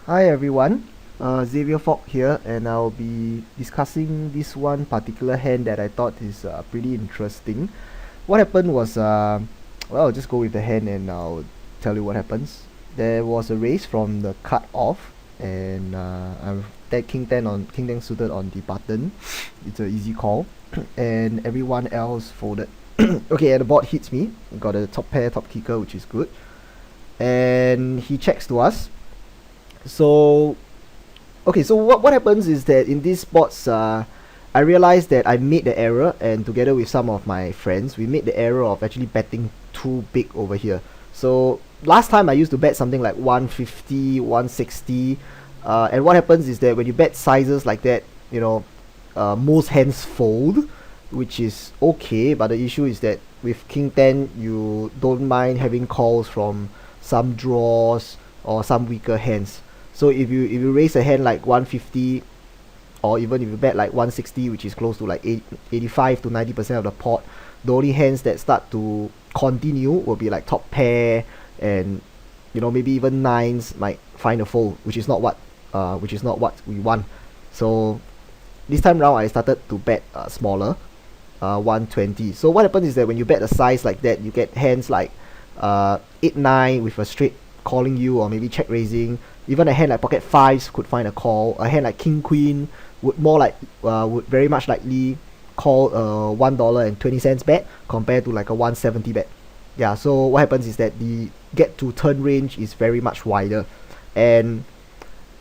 Hi everyone, Xavier here, and I'll be discussing this one particular hand that I thought is pretty interesting. What happened was, well, I'll just go with the hand and I'll tell you what happens. There was a raise from the cut off, and I've that King 10 suited on the button. It's an easy call, and everyone else folded. Okay, and the board hits me. Got a top pair, top kicker, which is good, and he checks to us. So okay, so what happens is that in these spots, I realized that I made the error, and together with some of my friends, we made the error of actually betting too big over here. So last time I used to bet something like 150, 160, and what happens is that when you bet sizes like that, most hands fold, which is okay, but the issue is that with King 10, you don't mind having calls from some draws or some weaker hands. So if you raise a hand like 150, or even if you bet like 160, which is close to like 85 to 90% of the pot, the only hands that start to continue will be like top pair, and maybe even nines might find a fold, which is not what we want. So this time round I started to bet smaller, 120. So what happens is that when you bet a size like that, you get hands like 8-9 with a straight calling you, or maybe check raising. Even a hand like pocket fives could find a call. A hand like king queen would very much likely call a $1.20 bet compared to like a 170 bet. Yeah, so what happens is that the get to turn range is very much wider, and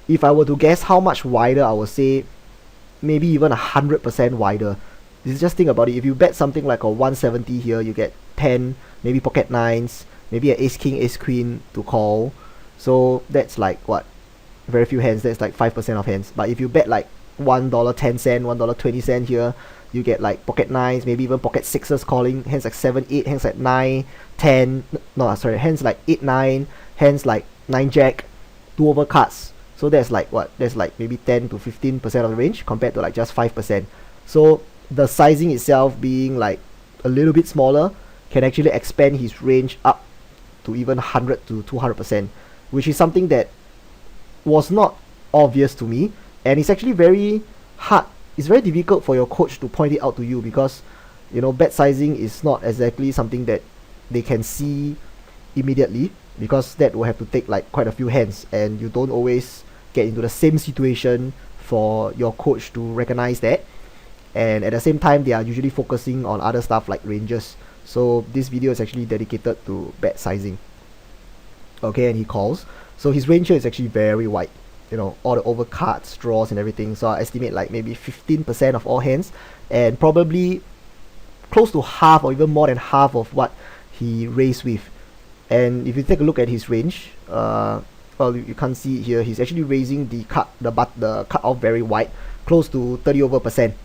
if I were to guess how much wider, I would say maybe even 100% wider. Just think about it. If you bet something like a 170 here, you get 10, maybe pocket nines, maybe an ace king, ace queen to call. So that's like what? Very few hands. That's like 5% of hands. But if you bet like $1.10, $1.20 here, you get like pocket nines, maybe even pocket sixes calling, hands like 7, 8, hands like 9, 10. No, sorry, hands like 8, 9, hands like 9 jack, 2 over cards. So that's like what? That's like maybe 10 to 15% of the range compared to like just 5%. So the sizing itself being like a little bit smaller can actually expand his range up to even 100 to 200%, which is something that was not obvious to me, and it's actually very hard. It's very difficult for your coach to point it out to you, because bet sizing is not exactly something that they can see immediately, because that will have to take like quite a few hands, and you don't always get into the same situation for your coach to recognize that. And at the same time, they are usually focusing on other stuff like ranges. So this video is actually dedicated to bet sizing. Okay, and he calls. So his range here is actually very wide. All the over cards, draws, and everything. So I estimate like maybe 15% of all hands, and probably close to half or even more than half of what he raised with. And if you take a look at his range, well, you can't see it here. He's actually raising the cut off very wide, close to 30 over percent.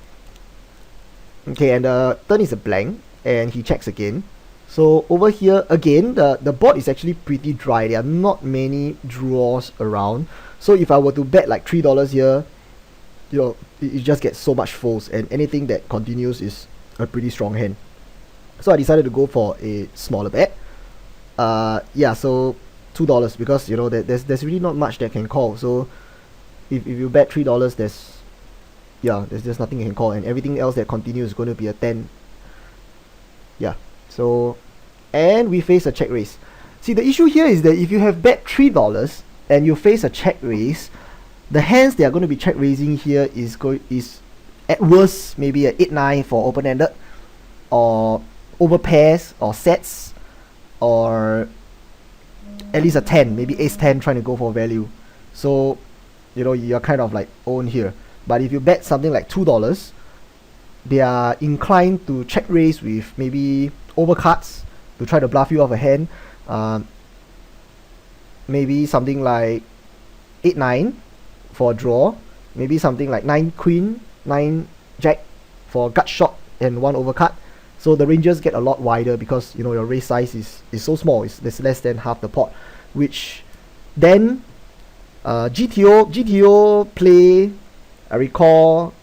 Okay, and the turn is a blank, and he checks again. So over here again, the board is actually pretty dry. There are not many draws around. So if I were to bet like $3 here, it just gets so much folds, and anything that continues is a pretty strong hand. So I decided to go for a smaller bet. Yeah, so $2, because there's really not much that can call. So if you bet $3, there's nothing you can call, and everything else that continues is going to be a 10. Yeah, so, and we face a check raise. See, the issue here is that if you have bet $3 and you face a check raise, the hands they are going to be check raising here is at worst maybe a 8-9 for open-ended, or over pairs or sets, or at least a 10, maybe ace 10 trying to go for value. So you're kind of like owned here. But if you bet something like $2, they are inclined to check raise with maybe overcards to try to bluff you off a hand. Maybe something like 8-9 for a draw. Maybe something like 9 queen, 9 jack for gut shot and 1 overcard. So the ranges get a lot wider, because your raise size is so small. It's less than half the pot, which then GTO play, I recall,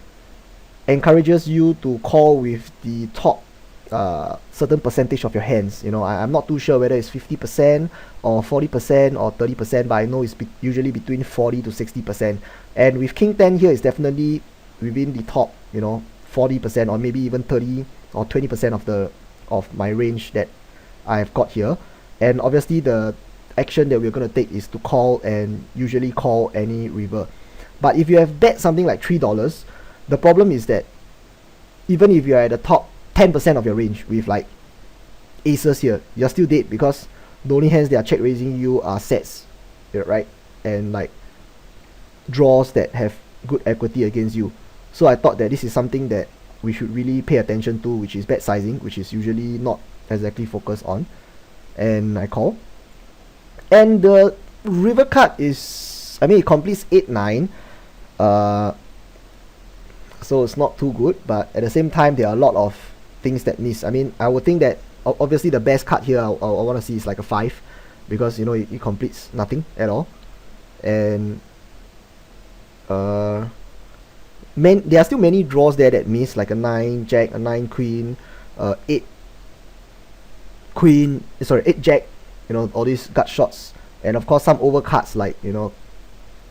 encourages you to call with the top certain percentage of your hands. You know, I'm not too sure whether it's 50% or 40% or 30%, but I know it's usually between 40 to 60%. And with King 10 here, it's definitely within the top, you know, 40% or maybe even 30 or 20% of my range that I've got here. And obviously the action that we're going to take is to call, and usually call any river. But if you have bet something like $3, the problem is that even if you're at the top 10% of your range with like aces here, you're still dead, because the only hands that are check raising you are sets, right? And like draws that have good equity against you. So I thought that this is something that we should really pay attention to, which is bet sizing, which is usually not exactly focused on. And I call. And the river card is, I mean, it completes 8-9. So it's not too good, but at the same time there are a lot of things that miss. I mean, I would think that obviously the best card here I want to see is like a 5, because you know it completes nothing at all. And there are still many draws there that miss, like a 9 jack, a 9 queen, 8 queen, 8 jack, you know, all these gut shots, and of course some overcards like, you know,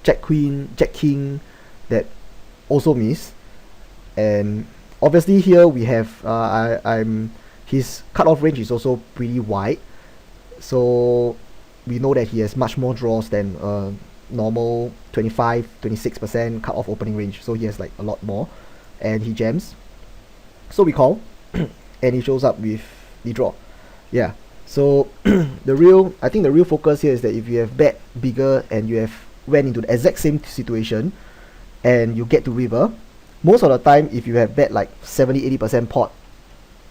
jack queen, jack king, that also miss. And obviously here we have his cutoff range is also pretty wide, so we know that he has much more draws than normal 25-26% cutoff opening range, so he has like a lot more, and he jams, so we call. And he shows up with the draw. Yeah, so I think the real focus here is that if you have bet bigger and you have went into the exact same situation and you get to river, most of the time if you have bet like 70-80% pot,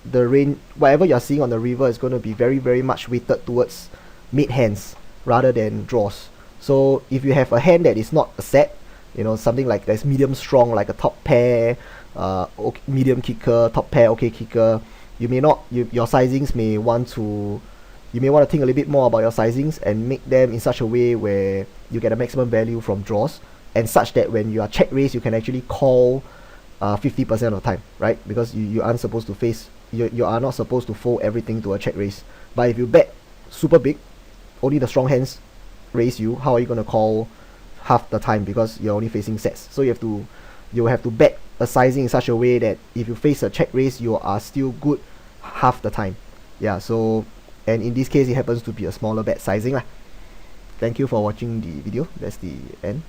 the range, whatever you're seeing on the river, is going to be very very much weighted towards mid hands rather than draws. So if you have a hand that is not a set, you know, something like that's medium strong, like a top pair, okay, medium kicker, top pair, okay kicker, you may not, your sizings may want to, you may want to think a little bit more about your sizings and make them in such a way where you get a maximum value from draws, and such that when you are check raised you can actually call 50% of the time, right? Because you aren't supposed to face, you are not supposed to fold everything to a check raise. But if you bet super big, only the strong hands raise you, how are you going to call half the time, because you're only facing sets? So you have to bet a sizing in such a way that if you face a check raise, you are still good half the time. Yeah, so, and in this case it happens to be a smaller bet sizing lah. Thank you for watching the video. That's the end.